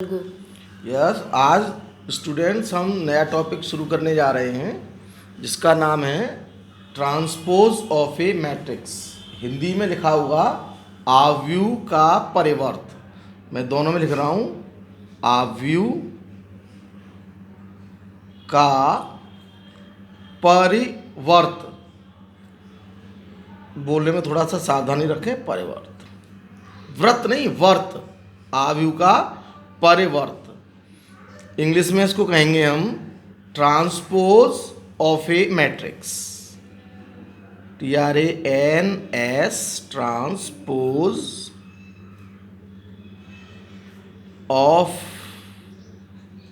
Yes, आज students हम नया टॉपिक शुरू करने जा रहे हैं जिसका नाम है transpose of A matrix. Hindi में लिखा हुआ आव्यूह का परिवर्त। मैं दोनों में लिख रहा हूँ, आव्यूह का परिवर्त। बोलने में थोड़ा सा सावधानी रखें, परिवर्त, व्रत नहीं वर्त, आव्यूह का परिवर्त। इंग्लिश में इसको कहेंगे हम transpose of A matrix, TRANS, transpose of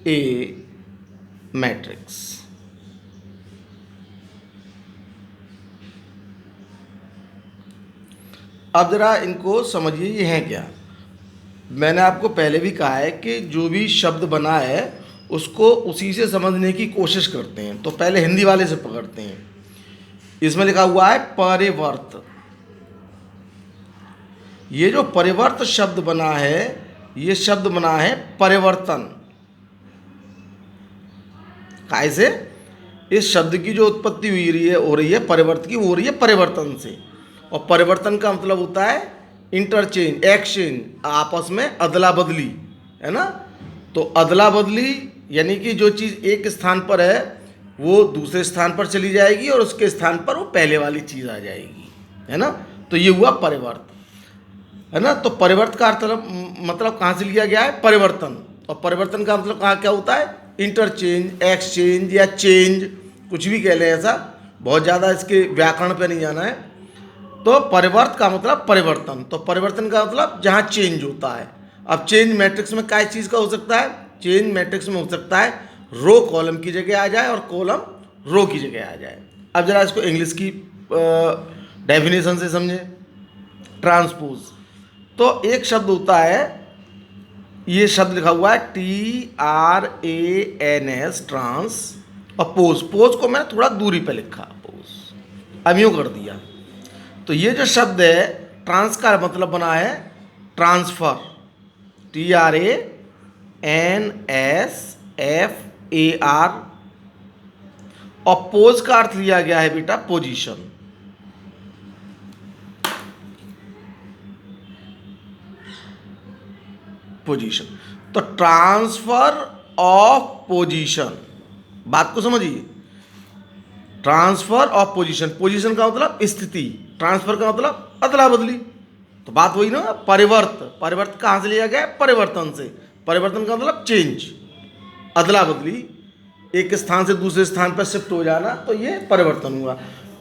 A matrix. अब जरा इनको समझिए, ये हैं क्या। मैंने आपको पहले भी कहा है कि जो भी शब्द बना है उसको उसी से समझने की कोशिश करते हैं, तो पहले हिंदी वाले से पकड़ते हैं। इसमें लिखा हुआ है परिवर्त। ये जो परिवर्त शब्द बना है, ये शब्द बना है परिवर्तन। कैसे? इस शब्द की जो उत्पत्ति हो रही है परिवर्त की, वो हो रही है परिवर्तन से। और परिवर्तन का मतलब होता है इंटरचेंज, एक्सचेंज, आपस में अदला बदली, है ना। तो अदला बदली यानी कि जो चीज़ एक स्थान पर है वो दूसरे स्थान पर चली जाएगी और उसके स्थान पर वो पहले वाली चीज़ आ जाएगी, है ना। तो ये हुआ परिवर्त, है ना। तो परिवर्त का अर्थ मतलब कहाँ से लिया गया है? परिवर्तन। और परिवर्तन का मतलब कहाँ क्या होता है? इंटरचेंज, एक्सचेंज या चेंज, कुछ भी कह लें, ऐसा बहुत ज़्यादा इसके व्याकरण पे नहीं जाना है। तो परिवर्त का मतलब परिवर्तन, तो परिवर्तन का मतलब जहाँ चेंज होता है। अब चेंज मैट्रिक्स में क्या चीज़ का हो सकता है? चेंज मैट्रिक्स में हो सकता है रो कॉलम की जगह आ जाए और कॉलम रो की जगह आ जाए। अब जरा इसको इंग्लिश की डेफिनेशन से समझें। ट्रांसपोज, तो एक शब्द होता है, ये शब्द लिखा हुआ है TRANS, ट्रांस, और पोज। पोज को मैंने थोड़ा दूरी पे लिखा, पोज, अब यूँ कर दिया। तो ये जो शब्द है ट्रांस का मतलब बना है ट्रांसफर, TRANSFAR, और पोज का अर्थ लिया गया है बेटा पोजीशन। पोजीशन, तो ट्रांसफर ऑफ पोजीशन, बात को समझिए। ट्रांसफर ऑफ पोजीशन, पोजीशन का मतलब स्थिति, ट्रांसफर का मतलब अदला बदली। तो बात वही ना, परिवर्त। परिवर्त कहाँ से लिया गया है? परिवर्तन से। परिवर्तन का मतलब चेंज, अदला बदली, एक स्थान से दूसरे स्थान पर शिफ्ट हो जाना, तो ये परिवर्तन हुआ।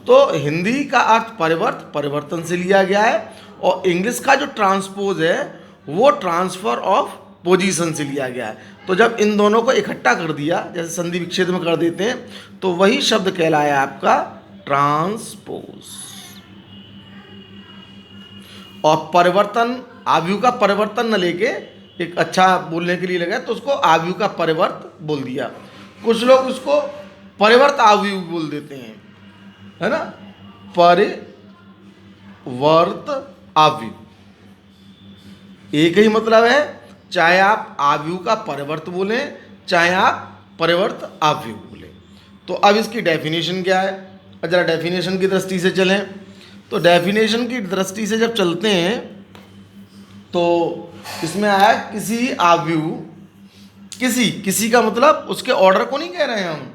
तो हिंदी का अर्थ परिवर्त, परिवर्तन से लिया गया है, और इंग्लिश का जो ट्रांसपोज है वो ट्रांसफर ऑफ पोजीशन से लिया गया है। तो जब इन दोनों को इकट्ठा कर दिया, जैसे संधि विच्छेद में कर देते हैं, तो वही शब्द कहलाया आपका ट्रांसपोज। और परिवर्तन, आव्यूह का परिवर्तन न लेके एक अच्छा बोलने के लिए लगा तो उसको आव्यूह का परिवर्त बोल दिया। कुछ लोग उसको परिवर्त आव्यूह बोल देते हैं, है ना। परिवर्त आव्यूह एक ही मतलब है, चाहे आप आव्यूह का परिवर्त बोलें चाहे आप परिवर्त आव्यूह बोलें। तो अब इसकी डेफिनेशन क्या है? जरा डेफिनेशन की दृष्टि से चलें। तो डेफिनेशन की दृष्टि से जब चलते हैं तो इसमें आया किसी आव्यूह, किसी किसी का मतलब उसके ऑर्डर को नहीं कह रहे हैं हम,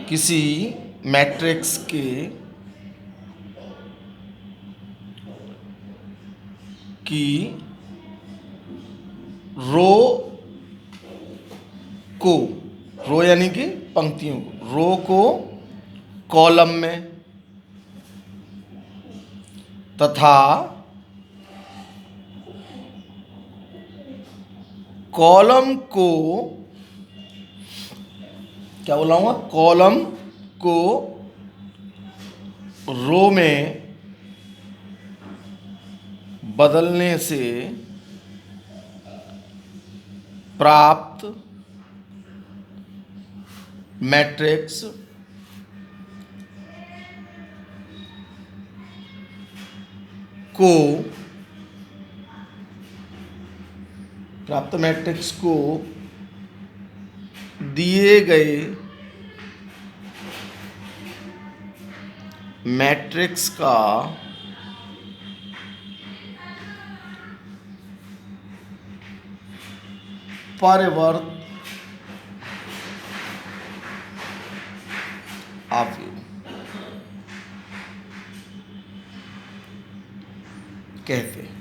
किसी मैट्रिक्स के की रो को, रो यानी कि पंक्तियों को, रो को कॉलम में तथा कॉलम को, क्या बोला हूँ, कॉलम को रो में बदलने से प्राप्त मैट्रिक्स को प्राप्त मैट्रिक्स को दिए गए मैट्रिक्स का परिवर्त अवयव कहते हैं,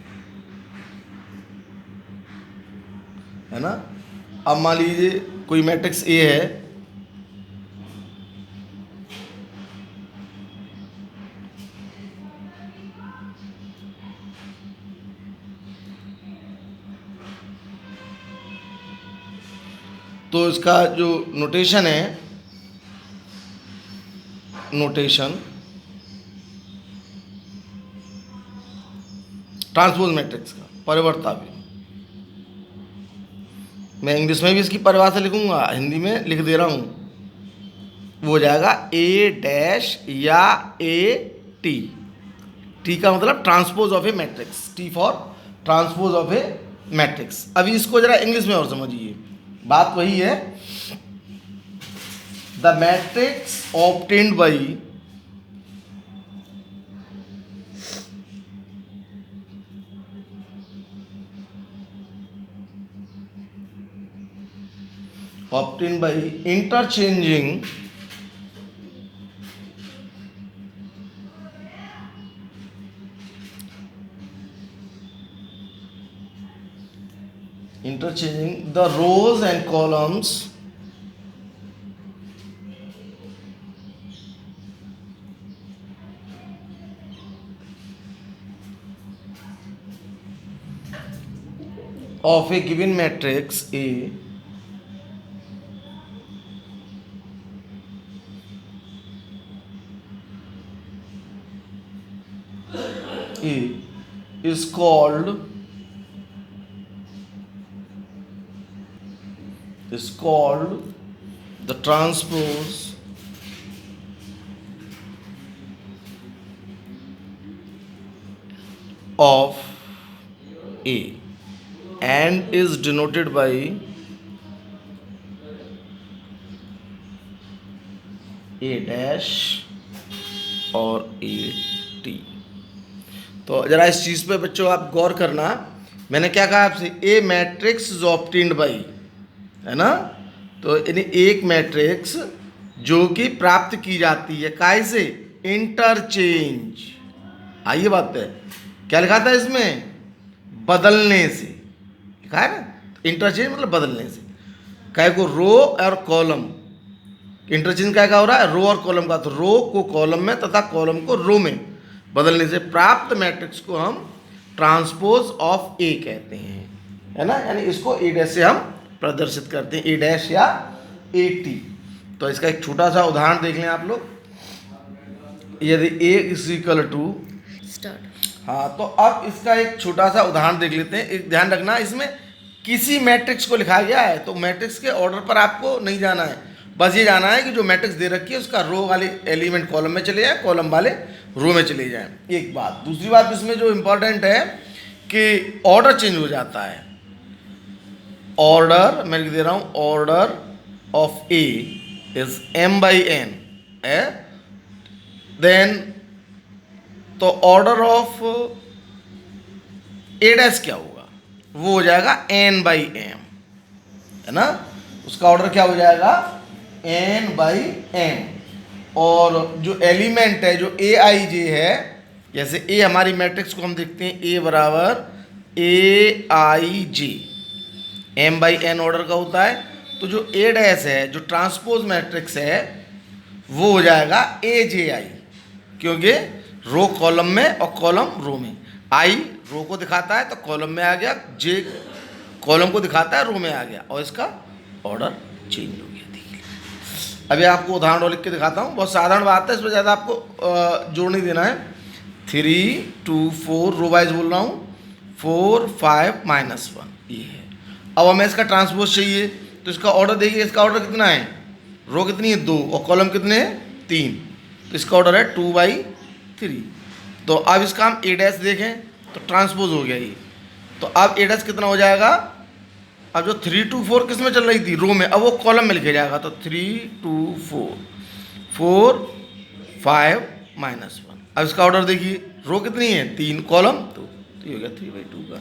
है ना। अब मान लीजिए कोई मैट्रिक्स ए है, तो इसका जो नोटेशन है, नोटेशन ट्रांसपोज मैट्रिक्स का परिवर्ताव्य, मैं इंग्लिश में भी इसकी परिभाषा लिखूंगा, हिंदी में लिख दे रहा हूं। वो हो जाएगा ए डैश या ए टी। टी का मतलब transpose of A matrix, T for transpose of A matrix. अभी इसको जरा इंग्लिश में और समझिए, बात वही है। The matrix obtained by interchanging the rows and columns of a given matrix A is called the transpose of A and is denoted by A dash और A T। तो जरा इस चीज़ पे बच्चों आप गौर करना, मैंने क्या कहा आपसे, ए मैट्रिक्स इज ऑब्टेन्ड बाई, है ना। तो यानी एक मैट्रिक्स जो कि प्राप्त की जाती है काय से, इंटरचेंज। आइए बात पे, क्या लिखा था इसमें, बदलने से लिखा है ना। इंटरचेंज मतलब बदलने से, काय को रो और कॉलम, इंटरचेंज काय का हो रहा है, रो और कॉलम का। तो रो को कॉलम में तथा कॉलम को रो में बदलने से प्राप्त मैट्रिक्स को हम ट्रांसपोज ऑफ ए कहते हैं, है ना। यानी इसको ए डैश से हम प्रदर्शित करते हैं, ए डैश या ए टी। तो इसका एक छोटा सा उदाहरण देख लें आप लोग। यदि ए इज इक्वल टू स्टार्ट, हाँ, तो अब इसका एक छोटा सा उदाहरण देख लेते हैं। एक ध्यान रखना, इसमें किसी मैट्रिक्स को लिखा गया है, तो मैट्रिक्स के ऑर्डर पर आपको नहीं जाना है, बस ये जाना है कि जो मैट्रिक्स दे रखी है उसका रो वाले एलिमेंट कॉलम में चले जाए, कॉलम वाले रो में चले जाएं। एक बात। दूसरी बात इसमें जो इम्पोर्टेंट है कि ऑर्डर चेंज हो जाता है। ऑर्डर मैं लिख दे रहा हूँ, order of A is m by n है, देन तो ऑर्डर ऑफ ए डैश क्या होगा, वो हो जाएगा n by m, है ना। उसका ऑर्डर क्या हो जाएगा, n by m। और जो एलिमेंट है जो ए आई जे है, जैसे ए हमारी मैट्रिक्स को हम देखते हैं, ए बराबर ए I J, M by N order का होता है। तो जो ए डैश है, जो ट्रांसपोज मैट्रिक्स है, वो हो जाएगा ए जे आई, क्योंकि रो कॉलम में और कॉलम रो में। आई रो को दिखाता है तो कॉलम में आ गया, जे कॉलम को दिखाता है रो में आ गया, और इसका ऑर्डर चेंज हो गया। अभी आपको उदाहरण और लिख के दिखाता हूँ, बहुत साधारण बात है, इसमें ज़्यादा आपको जोड़ नहीं देना है। 3 2 4 रो वाइज बोल रहा हूँ, 4 5 -1 ये है। अब हमें इसका ट्रांसपोज चाहिए, तो इसका ऑर्डर देखिए, इसका ऑर्डर कितना है, रो कितनी है 2 और कॉलम कितने हैं 3, तो इसका ऑर्डर है 2/3। तो अब इसका हम ए डैश देखें, तो ट्रांसपोज हो गया ये। तो अब ए डैश कितना हो जाएगा, अब जो 3 2 4 किस में चल रही थी, रो में, अब वो कॉलम में लिखे जाएगा। तो 3 2 4 4 5 -1। अब इसका ऑर्डर देखिए, रो कितनी है 3, कॉलम 2, तो ये हो गया 3/2 का।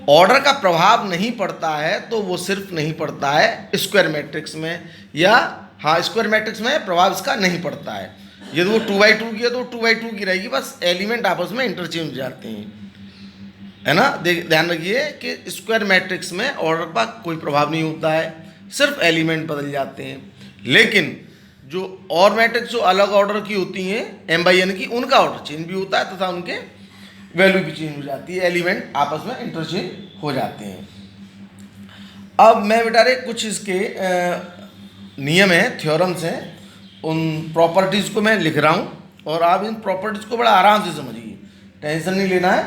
ऑर्डर का प्रभाव नहीं पड़ता है तो वो सिर्फ नहीं पड़ता है स्क्वायर मैट्रिक्स में, या हाँ स्क्वायर मैट्रिक्स में प्रभाव इसका नहीं पड़ता है। यदि वो 2/2 की है तो 2/2 की रहेगी, बस एलिमेंट आपस में इंटरचेंज हो जाते हैं, है ना। ध्यान रखिए कि स्क्वायर मैट्रिक्स में ऑर्डर का कोई प्रभाव नहीं होता है, सिर्फ एलिमेंट बदल जाते हैं। लेकिन जो और मैट्रिक्स जो अलग ऑर्डर की होती हैं m/n की, उनका ऑर्डर चेंज भी होता है तथा उनके वैल्यू भी चेंज हो जाती है, एलिमेंट आपस में इंटरचेंज हो जाते हैं। अब मैं बेटा रे कुछ इसके नियम हैं, थ्योरम्स हैं, उन प्रॉपर्टीज़ को मैं लिख रहा हूँ और आप इन प्रॉपर्टीज़ को बड़ा आराम से समझिए, टेंशन नहीं लेना है।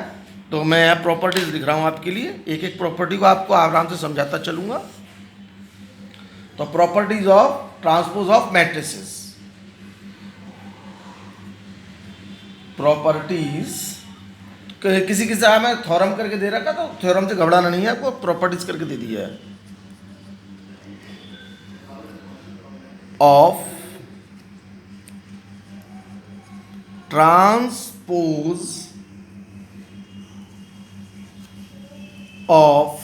तो मैं यहाँ प्रॉपर्टीज़ लिख रहा हूँ आपके लिए, एक एक प्रॉपर्टी को आपको आराम से समझाता चलूँगा। तो properties of transpose of matrices, properties किसी किसी में थ्योरम करके दे रखा, तो थ्योरम से घबराना नहीं है, आपको प्रॉपर्टीज करके दे दिया है। ऑफ ट्रांसपोज ऑफ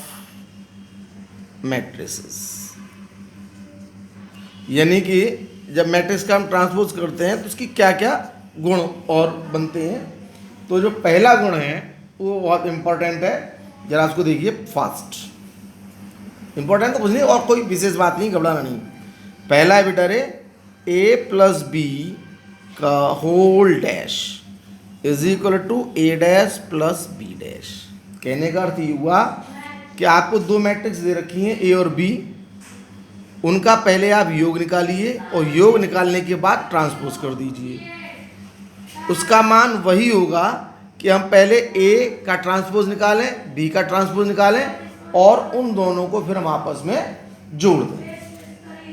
मैट्रिसेस, यानी कि जब मैट्रिक्स का हम ट्रांसपोज करते हैं तो उसकी क्या क्या गुण और बनते हैं। तो जो पहला गुण है वो बहुत इंपॉर्टेंट है, जरा उसको देखिए फास्ट। इंपॉर्टेंट तो कुछ नहीं और कोई विशेष बात नहीं, घबराना नहीं। पहला है बेटा रे a + b का whole dash is equal to a dash plus b dash. कहने का अर्थ ये हुआ कि आपको दो मैट्रिक्स दे रखी हैं a और b, उनका पहले आप योग निकालिए और योग निकालने के बाद ट्रांसपोज कर दीजिए। उसका मान वही होगा कि हम पहले a का ट्रांसपोज निकालें, b का ट्रांसपोज निकालें और उन दोनों को फिर हम आपस में जोड़ दें,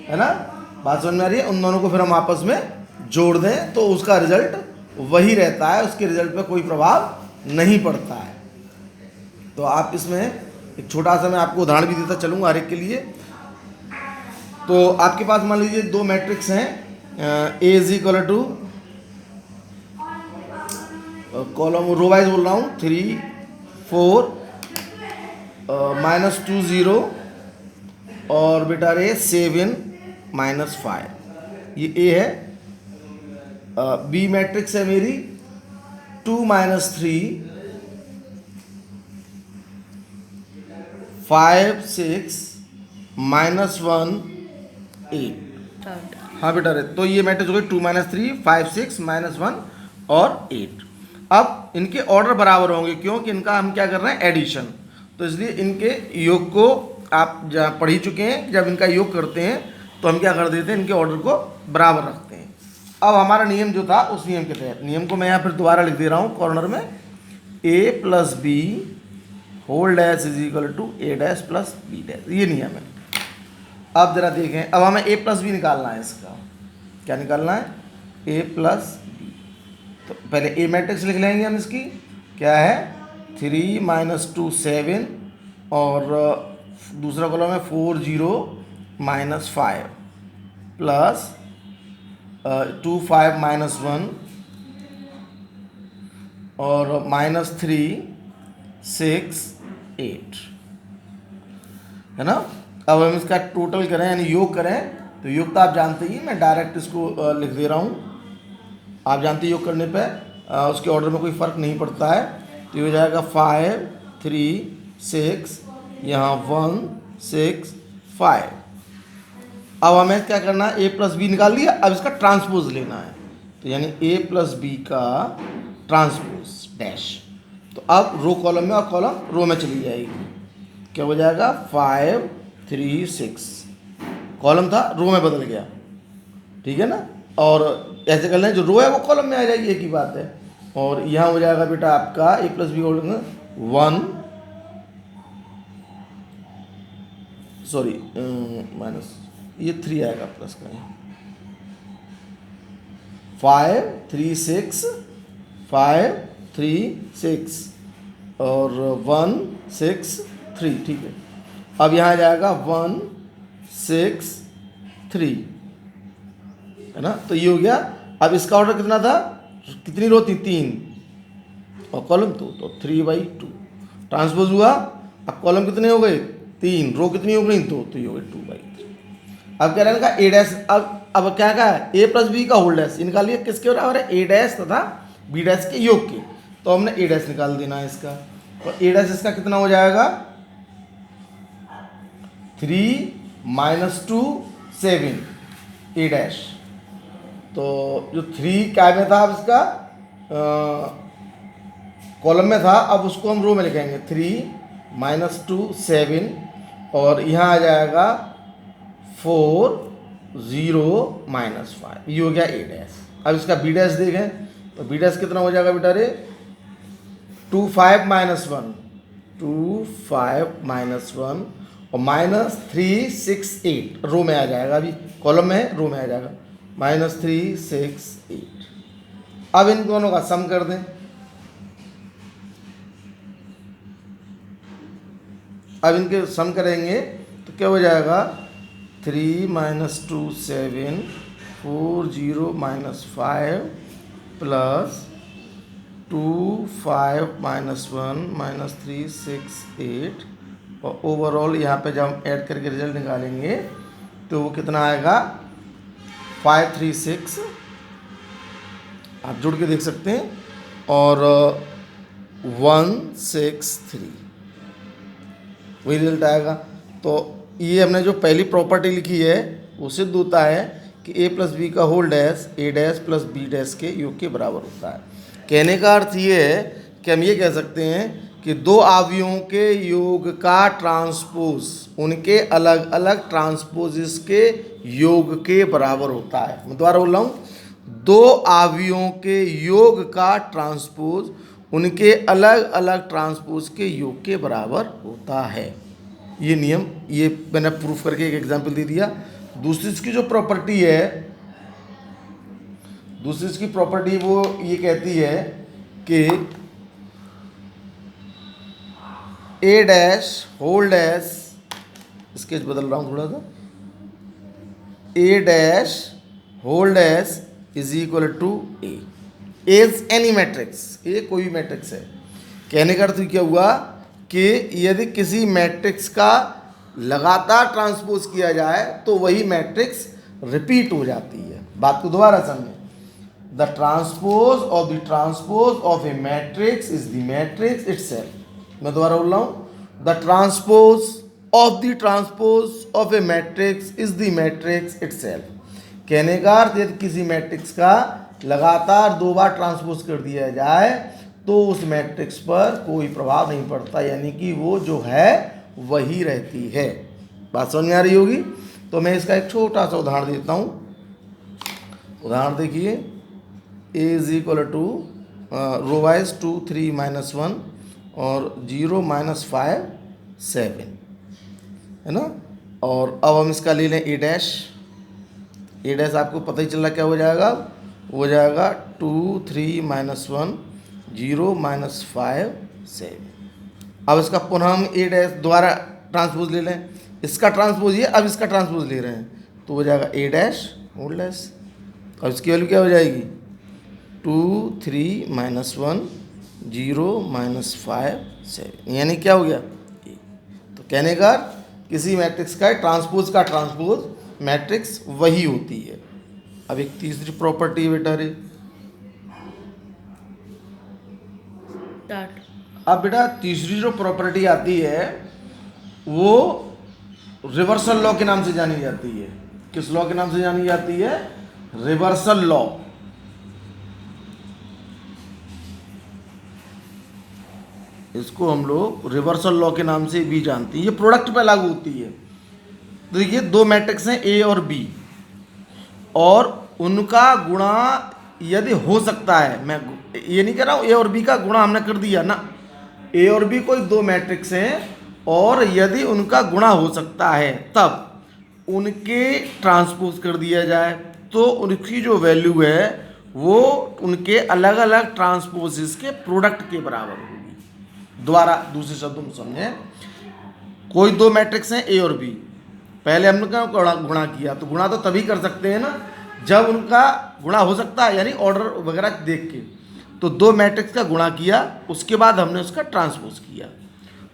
है ना। बात समझ में आ रही है, उन दोनों को फिर हम आपस में जोड़ दें तो उसका रिजल्ट वही रहता है, उसके रिजल्ट पे कोई प्रभाव नहीं पड़ता है। तो आप इसमें एक छोटा सा मैं आपको उदाहरण भी देता चलूँगा हर एक के लिए। तो आपके पास मान लीजिए दो मैट्रिक्स हैं, a is equal to, column row wise बोल रहा हूँ, 3 4 -2 0 और बेटा रे 7 -5, ये a है। b मैट्रिक्स है मेरी 2 -3 5 6 -1 8। हाँ बेटा रे, तो ये मैट्रिक्स हो गई 2 -3 5 6 -1 और 8। अब इनके ऑर्डर बराबर होंगे क्योंकि इनका हम क्या कर रहे हैं एडिशन, तो इसलिए इनके योग को आप पढ़ ही चुके हैं। जब इनका योग करते हैं तो हम क्या कर देते हैं, इनके ऑर्डर को बराबर रखते हैं। अब हमारा नियम जो था उस नियम के तहत, नियम को मैं यहाँ फिर दोबारा लिख दे रहा हूँ कॉर्नर में, a + b whole dash is equal to a dash plus b dash, ये नियम है। अब जरा देखें, अब हमें a + b निकालना है, इसका क्या निकालना है, a + b। तो पहले a मैट्रिक्स लिख लेंगे हम, इसकी क्या है 3 -2 7 और दूसरा कॉलम है 4 0 -5 प्लस 2 5 -1 और -3 6 8, है ना। अब हम इसका टोटल करें यानी योग करें, तो योग तो आप जानते ही, मैं डायरेक्ट इसको लिख दे रहा हूँ। आप जानते योग करने पे उसके ऑर्डर में कोई फ़र्क नहीं पड़ता है। तो ये हो जाएगा 5 3 6, यहाँ 1 6 5। अब हमें क्या करना है, a + b निकाल लिया, अब इसका ट्रांसपोज लेना है, तो यानी a + b का ट्रांसपोज डैश। तो अब रो कॉलम में और कॉलम रो में चली जाएगी, क्या हो जाएगा 5 3 6, कॉलम था रो में बदल गया, ठीक है ना। और ऐसे कर लें, जो रो है वो कॉलम में आ जाएगी, एक ही बात है। और यहाँ हो जाएगा बेटा आपका a + b whole 1 sorry minus, ये 3 आएगा प्लस का, 5 3 6 5 6 और 1 6 3, ठीक है। अब यहाँ आ जाएगा 1 6 3, है ना। तो ये हो गया। अब इसका ऑर्डर कितना था, कितनी रो थी, 3 और कॉलम 2, तो 3/2 ट्रांसपोज हुआ। अब कॉलम कितने हो गए, 3, रो कितनी हो गई, 2, तो ये हो गए 2/3। अब कह रहे हैं का ए डैश, अब क्या कहा है, ए प्लस बी का होल डैश निकालिए, किसके बराबर है, ए डैश तथा बी डैश के योग के। तो हमने ए डैश निकाल देना है इसका, तो ए डैश इसका कितना हो जाएगा, 3 - 2 7 ए डैश। तो जो 3 क्या में था, अब इसका कॉलम में था, अब उसको हम रो में लिखेंगे, 3 - 2 7 और यहाँ आ जाएगा 4 0 -5, ये हो गया ए डैश। अब इसका बी डैश देखें, तो बी डैश कितना हो जाएगा बेटा रे, 2 5 - 1 2 5 - 1 और -3 6 8 रो में आ जाएगा, अभी कॉलम में है, रो में आ जाएगा, -3 6 8। अब इन दोनों का सम कर दें, अब इनके सम करेंगे तो क्या हो जाएगा, 3 - 2 7 4 0 -5 प्लस 2 5 -1 -3 6 8 और ओवरऑल यहाँ पे जब हम ऐड करके रिजल्ट निकालेंगे तो वो कितना आएगा, 5 3 6, आप जुड़ के देख सकते हैं, और 1 6 3, वही रिजल्ट आएगा। तो ये हमने जो पहली प्रॉपर्टी लिखी है वो सिद्ध होता है कि a प्लस बी का whole dash a dash plus b dash के योग के बराबर होता है। कहने का अर्थ ये है कि हम ये कह सकते हैं कि दो अवयवों के योग का ट्रांसपोज उनके अलग अलग ट्रांसपोजिस के योग के बराबर होता है। मैं दोबारा बोल रहा हूँ, दो अवयवों के योग का ट्रांसपोज उनके अलग अलग ट्रांसपोज के योग के बराबर होता है। ये नियम, ये मैंने प्रूफ करके एक एग्जांपल दे दिया। दूसरी इसकी जो प्रॉपर्टी है, दूसरी इसकी प्रॉपर्टी वो ये कहती है कि A dash whole dash, sketch बदल रहा हूँ थोड़ा सा, A dash whole dash is equal to A is any matrix, ये कोई भी मैट्रिक्स है। कहने का अर्थ क्या हुआ कि यदि किसी मैट्रिक्स का लगातार ट्रांसपोज किया जाए तो वही मैट्रिक्स रिपीट हो जाती है। बात को दोबारा समझें, the transpose of the transpose of A matrix is the matrix itself. मैं दोबारा बोल रहा हूँ, the transpose of the transpose of A matrix is the matrix itself. कहने का अर्थ यदि किसी मैट्रिक्स का लगातार 2 बार ट्रांसपोज कर दिया जाए तो उस मैट्रिक्स पर कोई प्रभाव नहीं पड़ता, यानी कि वो जो है वही रहती है। बात समझ में आ रही होगी। तो मैं इसका एक छोटा सा उदाहरण देता हूँ। उदाहरण देखिए, a is equal to row wise 2 3 -1 और 0 -5 7, है ना। और अब हम इसका ले लें a डैश। a डैश आपको पता ही चल रहा क्या हो जाएगा, हो जाएगा 2 3 -1 0 -5 7। अब इसका पुनः हम ए डैश द्वारा ट्रांसपोज ले लें, इसका ट्रांसपोज ये, अब इसका ट्रांसपोज ले रहे हैं तो हो जाएगा ए डैश होल डैश। अब इसकी वैल्यू क्या हो जाएगी, 2 3 -1 0 -5 7, यानी क्या हो गया ए। तो कहने का किसी मैट्रिक्स का ट्रांसपोज मैट्रिक्स वही होती है। अब एक तीसरी प्रॉपर्टी बेटा रे, अब बेटा तीसरी जो प्रॉपर्टी आती है वो रिवर्सल लॉ के नाम से जानी जाती है। किस लॉ के नाम से जानी जाती है, रिवर्सल लॉ। इसको हम लोग रिवर्सल लॉ के नाम से भी जानते हैं। ये प्रोडक्ट पे लागू होती है। तो देखिए, दो मैट्रिक्स हैं ए और बी, और उनका गुणा यदि हो सकता है, मैं ये नहीं कह रहा हूँ ए और बी का गुणा हमने कर दिया ना, ए और बी कोई दो मैट्रिक्स हैं और यदि उनका गुणा हो सकता है तब उनके ट्रांसपोज कर दिया जाए तो उनकी जो वैल्यू है वो उनके अलग अलग ट्रांसपोजेस के प्रोडक्ट के बराबर होगी। दोबारा दूसरे शब्दों में समझें, कोई दो मैट्रिक्स हैं ए और बी, पहले हमने क्या गुणा किया, तो गुणा तो तभी कर सकते हैं ना जब उनका गुणा हो सकता है, यानी ऑर्डर वगैरह देख के। तो दो मैट्रिक्स का गुणा किया, उसके बाद हमने उसका ट्रांसपोज किया,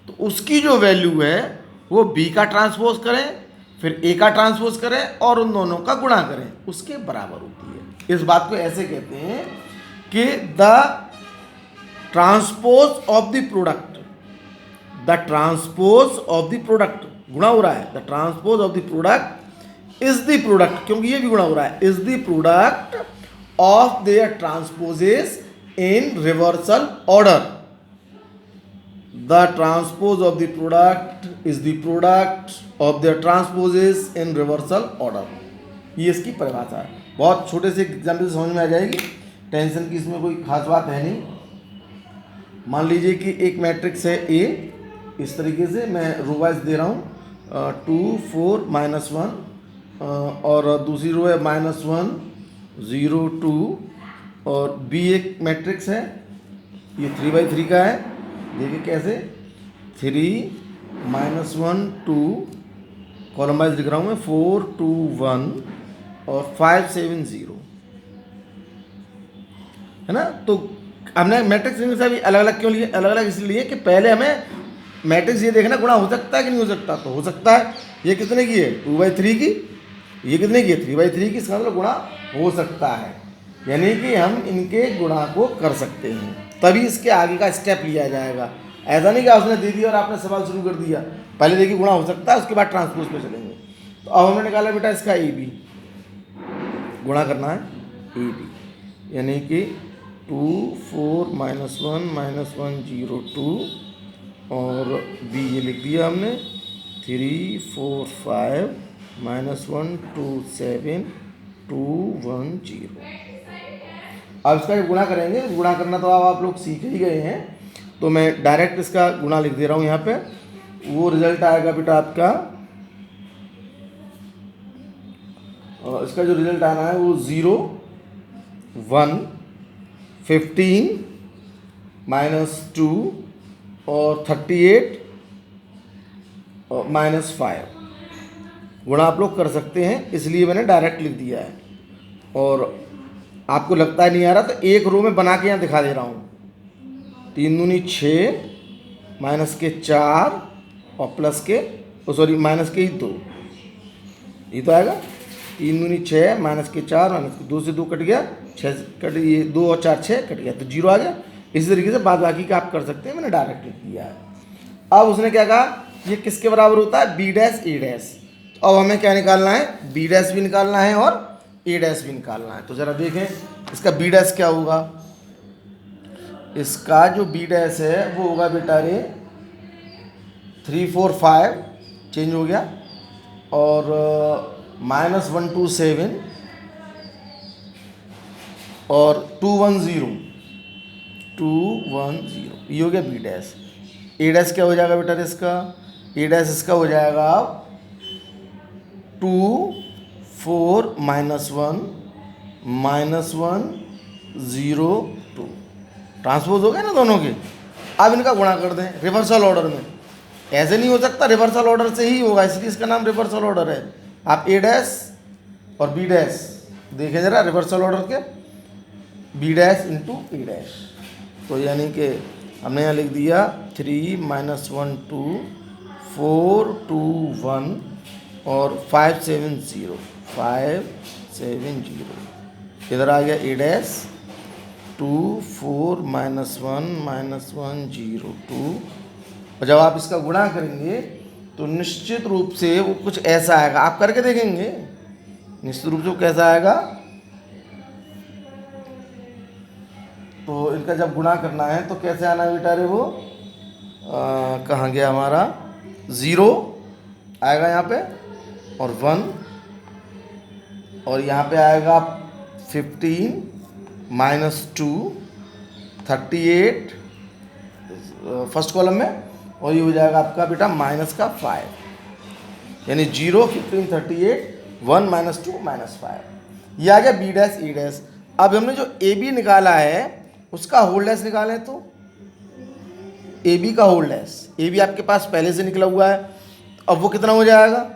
तो उसकी जो वैल्यू है वो बी का ट्रांसपोज करें, फिर ए का ट्रांसपोज करें और उन दोनों का गुणा करें, उसके बराबर होती है। इस बात को ऐसे कहते हैं कि the transpose of the product, the transpose of the product, गुणा हो रहा है, the transpose of the product is the product, क्योंकि ये भी गुणा हो रहा है, is the product of their transposes in reversal order. The transpose of the product is the product of their transposes in reversal order। ये इसकी परिभाषा है, बहुत छोटे से एग्जाम्पल से समझ में आ जाएगी, टेंशन की इसमें कोई खास बात है नहीं। मान लीजिए कि एक मैट्रिक्स है ए, इस तरीके से मैं रो वाइज दे रहा हूँ, 2 4 -1, और दूसरी रो है -1 0 2, और बी एक मैट्रिक्स है, ये 3/3 का है। देखिए कैसे, 3 -1 2, कॉलम वाइज लिख रहा हूँ मैं, 4 2 1 और 5 7 0, है ना। तो हमने मैट्रिक्स से भी अलग अलग क्यों लिए, अलग अलग इसलिए लिए कि पहले हमें मैट्रिक्स ये देखना गुणा हो सकता है कि नहीं हो सकता, तो हो सकता है। ये कितने की है, 2/3 की, ये कितने की है, 3/3 की, इसका मतलब गुणा हो सकता है, यानी कि हम इनके गुणा को कर सकते हैं, तभी इसके आगे का स्टेप लिया जाएगा। ऐसा नहीं कि आपने दे दिया और आपने सवाल शुरू कर दिया, पहले देखिए गुणा हो सकता है, उसके बाद ट्रांसपोज पे चलेंगे। तो अब हमने निकाला बेटा इसका ए बी, गुणा करना है ए बी, यानी कि 2 4 -1 -1 0 2, और बी ये लिख दिया हमने 3 4 5 -1 2 7 2 1 0। अब इसका गुणा करेंगे, गुणा करना तो अब आप लोग सीख ही गए हैं, तो मैं डायरेक्ट इसका गुणा लिख दे रहा हूँ यहाँ पे। वो रिजल्ट आएगा बेटा आपका, इसका जो रिजल्ट आना है वो 0 1 15 -2 और 38 और -5। गुणा आप लोग कर सकते हैं, इसलिए मैंने डायरेक्ट लिख दिया है। और आपको लगता है नहीं आ रहा, तो एक रो में बना के यहाँ दिखा दे रहा हूँ, 3 दूनी 6 माइनस के 4 और प्लस के माइनस के 2, ये तो आएगा 3 दूनी 6 माइनस के 4 माइनस के 2 से 2 कट गया, 6 कट, ये 2 और 4 6 कट गया, तो 0 आ गया। इसी तरीके से बाद बाकी का आप कर सकते हैं, मैंने डायरेक्ट लिख दिया है। अब उसने क्या कहा, ये किसके बराबर होता है, बी डैश ए डैश। अब हमें क्या निकालना है, बी डैश भी निकालना है और ए डैश भी निकालना है। तो ज़रा देखें इसका बी डैश क्या होगा, इसका जो बी डैश है वो होगा बेटा रे 3 4 5 चेंज हो गया, और -1 2 7 और 2 1 0 ये हो गया बी डैश। ए डैश क्या हो जाएगा बेटा रे इसका, ए डैश इसका हो जाएगा 2 4 -1 -1 0 2, ट्रांसपोज हो गए ना दोनों के। अब इनका गुणा कर दें रिवर्सल ऑर्डर में, ऐसे नहीं हो सकता, रिवर्सल ऑर्डर से ही होगा, इसलिए इसका नाम रिवर्सल ऑर्डर है। आप ए डैश और बी डैश देखें जरा, रिवर्सल ऑर्डर के बी डैश इंटू ए डैश, तो यानी कि हमने यहाँ लिख दिया 3 -1 2 4 2 1 और 5 7 0 5 7 0, इधर आ गया ए डैश 2 4 -1 -1 0 2। और जब आप इसका गुणा करेंगे तो निश्चित रूप से वो कुछ ऐसा आएगा, आप करके देखेंगे निश्चित रूप से वो कैसा आएगा। तो इनका जब गुणा करना है तो कैसे आना है बेटा रे, वो कहाँ गया हमारा, 0 आएगा यहाँ पे और 1, और यहाँ पे आएगा 15 -2 38 फर्स्ट कॉलम में, और ये हो जाएगा आपका बेटा माइनस का 5, यानी 0 15 38 1 -2 -5, ये आ गया बी डैश ए डैश। अब हमने जो ए बी निकाला है उसका होल डैश निकालें, तो ए बी का होल डैश, ए बी आपके पास पहले से निकला हुआ है, अब वो कितना हो जाएगा,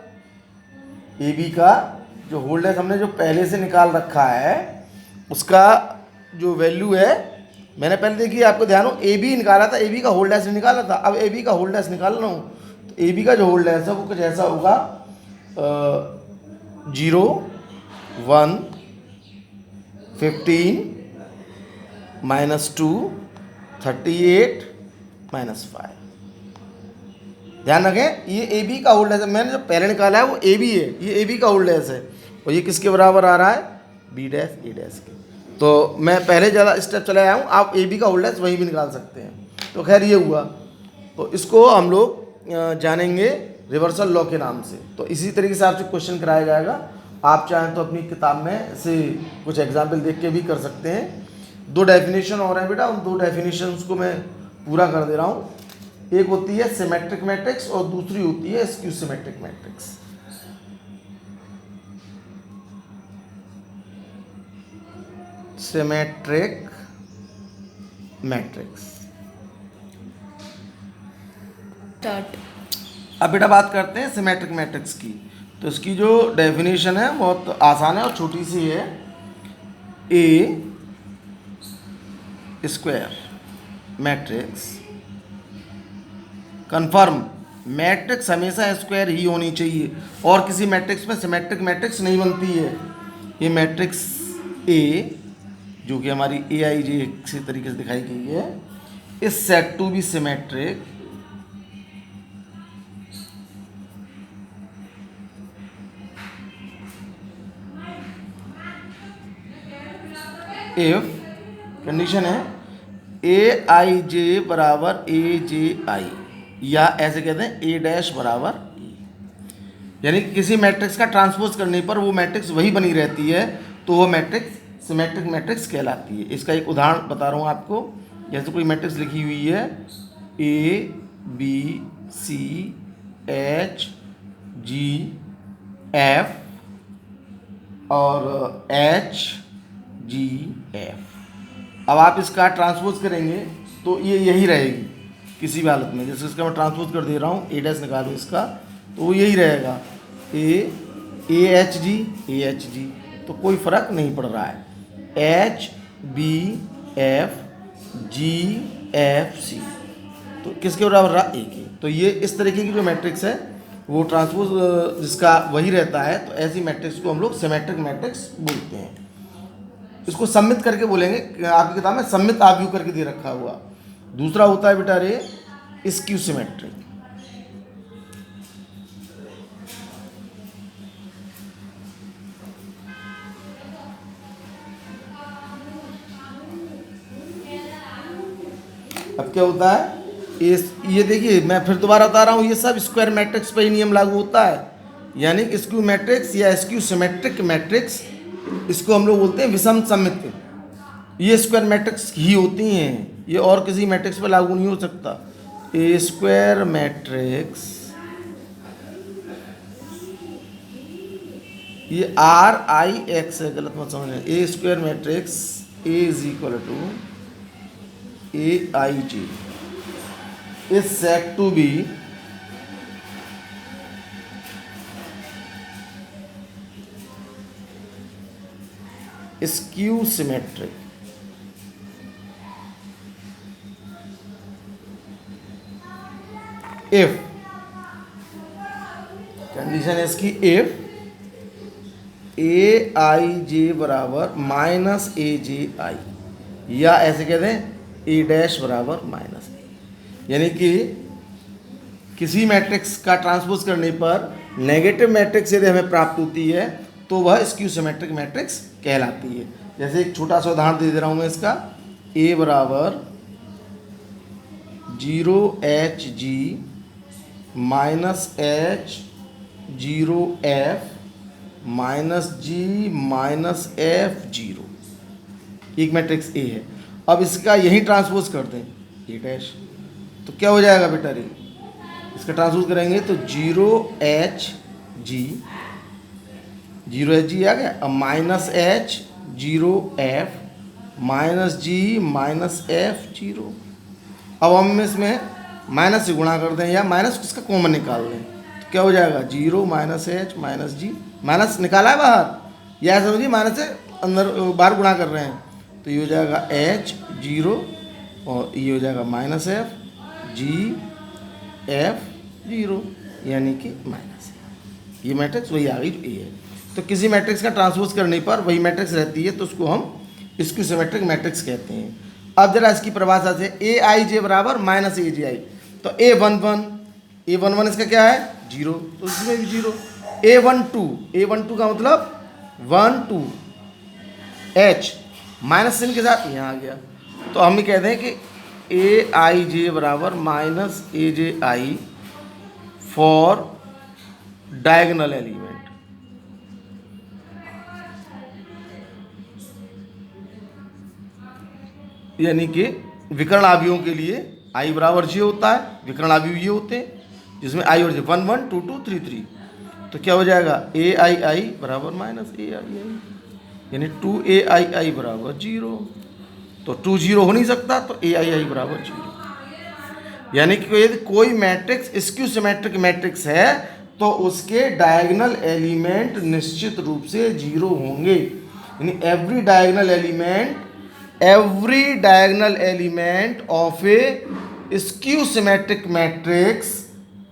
ए बी का जो होल डैश हमने जो पहले से निकाल रखा है उसका जो वैल्यू है, मैंने पहले देखिए आपको ध्यान हो ए बी निकाला था, ए बी का होल डैश नहीं निकाला था, अब ए बी का होल डैश निकाल रहा हूँ, तो ए बी का जो होल डैश है वो कुछ ऐसा होगा 0 1 15 -2 38 -5। ध्यान रखें ये ए बी का होल डैश है, मैंने जो पहले निकाला है वो ए बी है, ये ए बी का होल डैश है, और ये किसके बराबर आ रहा है, बी डैश ए डैश के। तो मैं पहले ज़्यादा स्टेप चले आया हूँ, आप ए बी का होल डैश वहीं भी निकाल सकते हैं। तो खैर ये हुआ, तो इसको हम लोग जानेंगे रिवर्सल लॉ के नाम से। तो इसी तरीके से आपसे क्वेश्चन कराया जाएगा, आप चाहें तो अपनी किताब में से कुछ एग्जाम्पल देख के भी कर सकते हैं। 2 डेफिनेशन और हैं बेटा, उन 2 डेफिनेशंस को मैं पूरा कर दे रहा हूँ। एक होती है सिमेट्रिक मैट्रिक्स और दूसरी होती है skew symmetric matrix. Symmetric matrix. अब बेटा बात करते हैं सिमेट्रिक मैट्रिक्स की। तो इसकी जो डेफिनेशन है बहुत आसान है और छोटी सी है। ए स्क्वायर मैट्रिक्स कन्फर्म, मैट्रिक्स हमेशा स्क्वायर ही होनी चाहिए और किसी मैट्रिक्स में सिमेट्रिक मैट्रिक्स नहीं बनती है। ये मैट्रिक्स ए जो कि हमारी ए आई जे इसी तरीके से दिखाई गई है, इस set to be symmetric if condition है ए आई जे बराबर ए जे आई, या ऐसे कहते हैं ए डैश बराबर ई, यानी कि किसी मैट्रिक्स का ट्रांसपोज करने पर वो मैट्रिक्स वही बनी रहती है, तो वो मैट्रिक्स सिमेट्रिक मैट्रिक्स कहलाती है। इसका एक उदाहरण बता रहा हूँ आपको। जैसे कोई मैट्रिक्स लिखी हुई है A B C H G F और एच जी एफ। अब आप इसका ट्रांसपोज करेंगे तो ये यही रहेगी किसी भी हालत में। जैसे इसका मैं ट्रांसपोज कर दे रहा हूँ, ए डैश निकालो इसका, तो वो यही रहेगा ए एच जी, तो कोई फ़र्क नहीं पड़ रहा है, H B F G F C, तो किसके बराबर रहा, ए के। तो ये इस तरीके की जो मैट्रिक्स है वो ट्रांसपोज जिसका वही रहता है, तो ऐसी मैट्रिक्स को हम लोग सिमेट्रिक मैट्रिक्स बोलते हैं। इसको सम्मित करके बोलेंगे, आपकी किताब में सम्मित आव्यूह करके दे रखा हुआ। दूसरा होता है बेटा रे स्क्यू सिमेट्रिक। अब क्या होता है, ये देखिए मैं फिर दोबारा बता रहा हूँ, ये सब स्क्वायर मैट्रिक्स पर ही नियम लागू होता है। यानी स्क्यू मैट्रिक्स या स्क्यू सिमेट्रिक मैट्रिक्स, इसको हम लोग बोलते हैं विषम सम्मित। ये स्क्वायर मैट्रिक्स ही होती हैं, ये और किसी मैट्रिक्स पर लागू नहीं हो सकता। ए स्क्वायर मैट्रिक्स, ये आर आई एक्स है, गलत मत समझना। A square matrix A is equal to A I J is said to be skew symmetric. If condition है इसकी, इफ ए आई जे बराबर माइनस ए जे आई, या ऐसे कहते हैं ए डैश बराबर माइनस ए, यानी कि किसी मैट्रिक्स का ट्रांसपोज करने पर नेगेटिव मैट्रिक्स यदि हमें प्राप्त होती है तो वह स्क्यू सिमेट्रिक मैट्रिक्स कहलाती है। जैसे एक छोटा सा उदाहरण दे रहा हूँ मैं इसका, ए बराबर 0HG minus H 0F minus G minus F 0, एक मैट्रिक्स ए है। अब इसका यही ट्रांसपोज कर दें ए डैश, तो क्या हो जाएगा बेटा रे, इसका ट्रांसपोज करेंगे तो 0HG आ गया, अब minus H zero F minus G minus F zero. अब हम इसमें माइनस से गुणा कर दें या माइनस इसका कॉमन निकाल दें, तो क्या हो जाएगा, zero minus H minus G, minus निकाला है बाहर, या समझिए माइनस से अंदर बाहर गुणा कर रहे हैं, तो ये हो जाएगा एच जीरो और ये हो जाएगा minus F G F zero, यानी कि माइनस है। ये मैट्रिक्स वही आ गई जो ए है। तो किसी मैट्रिक्स का ट्रांसपोज करने पर वही मैट्रिक्स रहती है, तो उसको हम स्क्यू सिमेट्रिक मैट्रिक्स कहते हैं। अब जरा इसकी परिभाषा से ए आई जे बराबर माइनस ए जे आई, तो ए वन वन इसका क्या है, जीरो, तो इसमें भी जीरो। ए वन टू का मतलब 1 2 एच माइनस चिन्ह के साथ यहाँ आ गया, तो हम ये कहते हैं कि ए आई जे बराबर minus A J I for diagonal element. यानी कि विकर्ण अवयवों के लिए आई बराबर जे होता है, विकर्ण अवयव ये होते हैं जिसमें आई और जे 1 1 2 2 3 3, तो क्या हो जाएगा ए आई आई बराबर माइनस ए आई आई, यानी 2 ए आई आई बराबर जीरो। तो 2 जीरो हो नहीं सकता, तो ए आई आई बराबर जीरो। यानी कि यदि कोई मैट्रिक्स स्क्यू सिमेट्रिक मैट्रिक्स है तो उसके डायगोनल एलिमेंट निश्चित रूप से जीरो होंगे। यानी every diagonal element of A skew symmetric matrix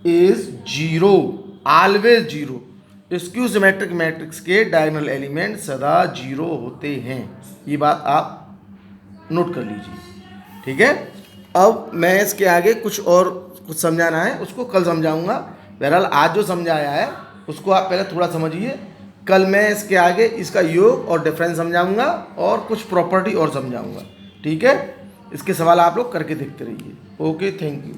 is zero, always zero. Skew symmetric matrix के डायगोनल एलिमेंट सदा जीरो होते हैं, ये बात आप नोट कर लीजिए, ठीक है। अब मैं इसके आगे कुछ समझाना है, उसको कल समझाऊंगा। बहरहाल आज जो समझाया है उसको आप पहले थोड़ा समझिए, कल मैं इसके आगे इसका योग और डिफरेंस समझाऊंगा और कुछ प्रॉपर्टी और समझाऊंगा, ठीक है। इसके सवाल आप लोग करके देखते रहिए। Okay, thank you.